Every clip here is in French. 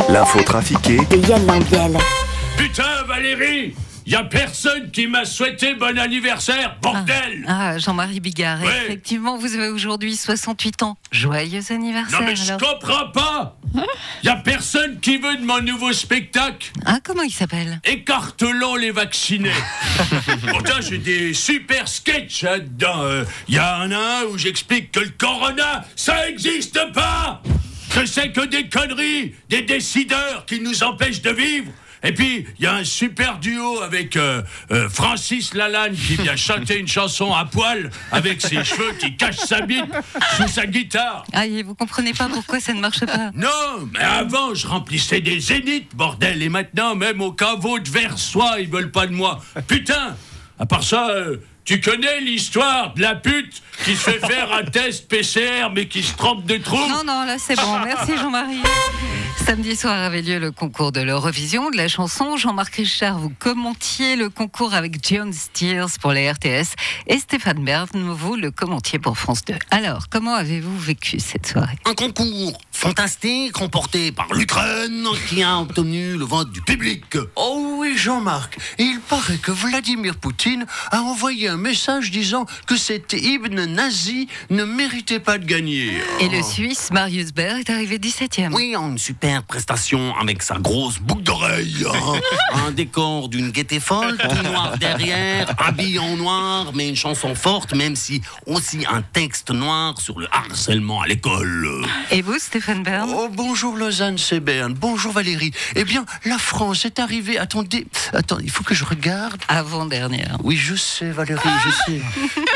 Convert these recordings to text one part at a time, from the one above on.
L'info trafiquée de Yann Lambiel. Putain, Valérie, y a personne qui m'a souhaité bon anniversaire, bordel. Jean-Marie Bigard, Ouais. effectivement, vous avez aujourd'hui 68 ans. Joyeux anniversaire. Non mais je alors. comprends pas. Y a personne qui veut de mon nouveau spectacle. Ah, comment il s'appelle? Écartelons les vaccinés. Pourtant j'ai des super sketchs dedans. Y en a un où j'explique que le corona, ça existe pas. Que c'est que des conneries, des décideurs qui nous empêchent de vivre. Et puis, il y a un super duo avec Francis Lalanne qui vient chanter une chanson à poil avec ses cheveux qui cachent sa bite sous sa guitare. Ah, et vous comprenez pas pourquoi ça ne marche pas? Non, mais avant, je remplissais des zéniths, bordel. Et maintenant, même au caveau de Versoix, ils veulent pas de moi. Putain, à part ça, tu connais l'histoire de la pute qui se fait faire un test PCR mais qui se trompe de trou? Non, là c'est bon. Merci Jean-Marie. Samedi soir avait lieu le concours de l'Eurovision de la chanson. Jean-Marc Richard, vous commentiez le concours avec John Steers pour les RTS et Stéphane Bern, vous le commentiez pour France 2. Alors, comment avez-vous vécu cette soirée? Un concours fantastique remporté par l'Ukraine qui a obtenu le vote du public. Oh oui, Jean-Marc, il paraît que Vladimir Poutine a envoyé un message disant que cet hymne nazi ne méritait pas de gagner. Et le Suisse Marius Baer est arrivé 17e. Oui, en une super prestation avec sa grosse boucle d'oreille. Un décor d'une gaieté folle, tout noir derrière, habillé en noir, mais une chanson forte, même si aussi un texte noir sur le harcèlement à l'école. Et vous, Stéphane Bern? Oh, bonjour Lausanne, c'est Berne. Bonjour Valérie. Eh bien, la France est arrivée... Attendez, il faut que je regarde. Avant-dernière. Oui, je sais Valérie, je sais.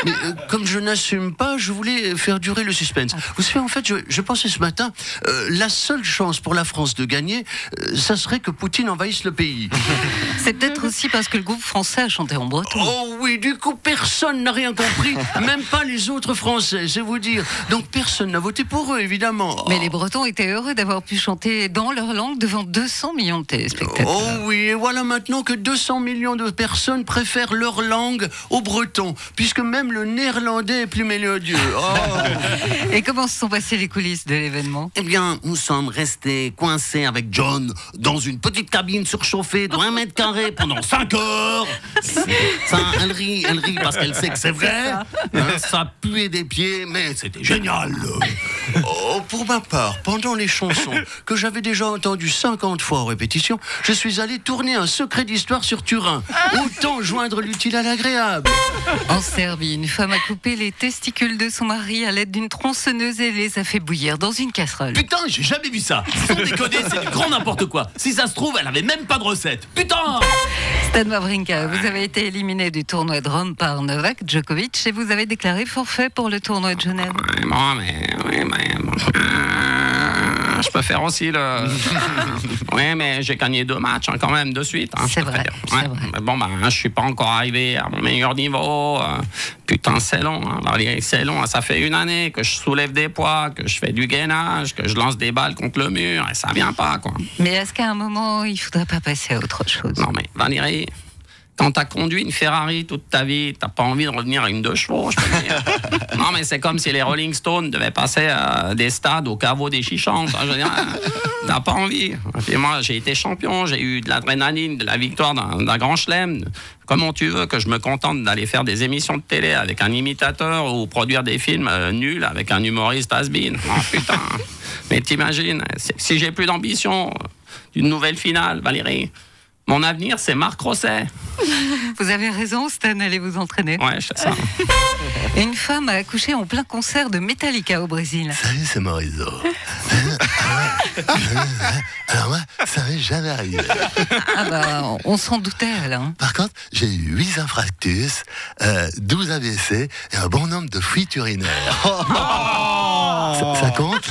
Mais comme je n'assume pas, je voulais faire durer le suspense. Vous savez, en fait, je pensais ce matin, la seule chance pour la France de gagner, ça serait que Poutine envahisse le pays. C'est peut-être aussi parce que le groupe français a chanté en breton. Oh oui, du coup, personne n'a rien compris, même pas les autres Français, c'est vous dire. Donc personne n'a voté pour eux, évidemment. Mais les Bretons étaient heureux d'avoir pu chanter dans leur langue devant 200 millions de téléspectateurs. Oh oui, et voilà maintenant que 200 millions de personnes préfèrent leur langue au breton, puisque même le néerlandais est plus mélodieux. Oh. Et comment se sont passées les coulisses de l'événement? Eh bien, nous sommes restés coincés avec John dans une petite cabine surchauffée de 1 mètre carré pendant 5 heures. Ça, elle rit parce qu'elle sait que c'est vrai. Ça puait des pieds, mais c'était génial. Oh, pour ma part, pendant les chansons que j'avais déjà entendues 50 fois en répétition, je suis allé tourner un secret d'histoire sur Turin. Autant joindre l'utile à l'agréable. En Serbie, une femme a coupé les testicules de son mari à l'aide d'une tronçonneuse et les a fait bouillir dans une casserole. Putain, j'ai jamais vu ça. Sans déconner, c'est du grand n'importe quoi. Si ça se trouve, elle avait même pas de recette. Putain! Stan Wawrinka, vous avez été éliminé du tournoi de Rome par Novak Djokovic et vous avez déclaré forfait pour le tournoi de Genève. Je peux faire aussi le... Oui, mais j'ai gagné 2 matchs quand même de suite. C'est vrai, c'est vrai. Mais bon, je suis pas encore arrivé à mon meilleur niveau. Putain, c'est long. C'est long. Ça fait 1 année que je soulève des poids, que je fais du gainage, que je lance des balles contre le mur et ça vient pas, quoi. Mais est-ce qu'à un moment, il faudrait pas passer à autre chose? Non, mais Valérie... Quand t'as conduit une Ferrari toute ta vie, t'as pas envie de revenir à une 2 chevaux, je peux dire. Non, mais c'est comme si les Rolling Stones devaient passer des stades au caveau des Chichans. Je veux dire, t'as pas envie. Et moi, j'ai été champion, j'ai eu de l'adrénaline, de la victoire d'un grand chelem. Comment tu veux que je me contente d'aller faire des émissions de télé avec un imitateur ou produire des films nuls avec un humoriste has-been? Oh, putain. Mais t'imagines, si j'ai plus d'ambition d'une nouvelle finale, Valérie, mon avenir, c'est Marc Rosset. Vous avez raison, Stan, allez vous entraîner. Ouais, je sais ça. Et une femme a accouché en plein concert de Metallica au Brésil. Salut, c'est Morizo. Alors moi, ça m'est jamais arrivé. Ah bah, on s'en doutait, Alain. Par contre, j'ai eu 8 infarctus, 12 AVC et un bon nombre de fuites urinaires. Ça compte?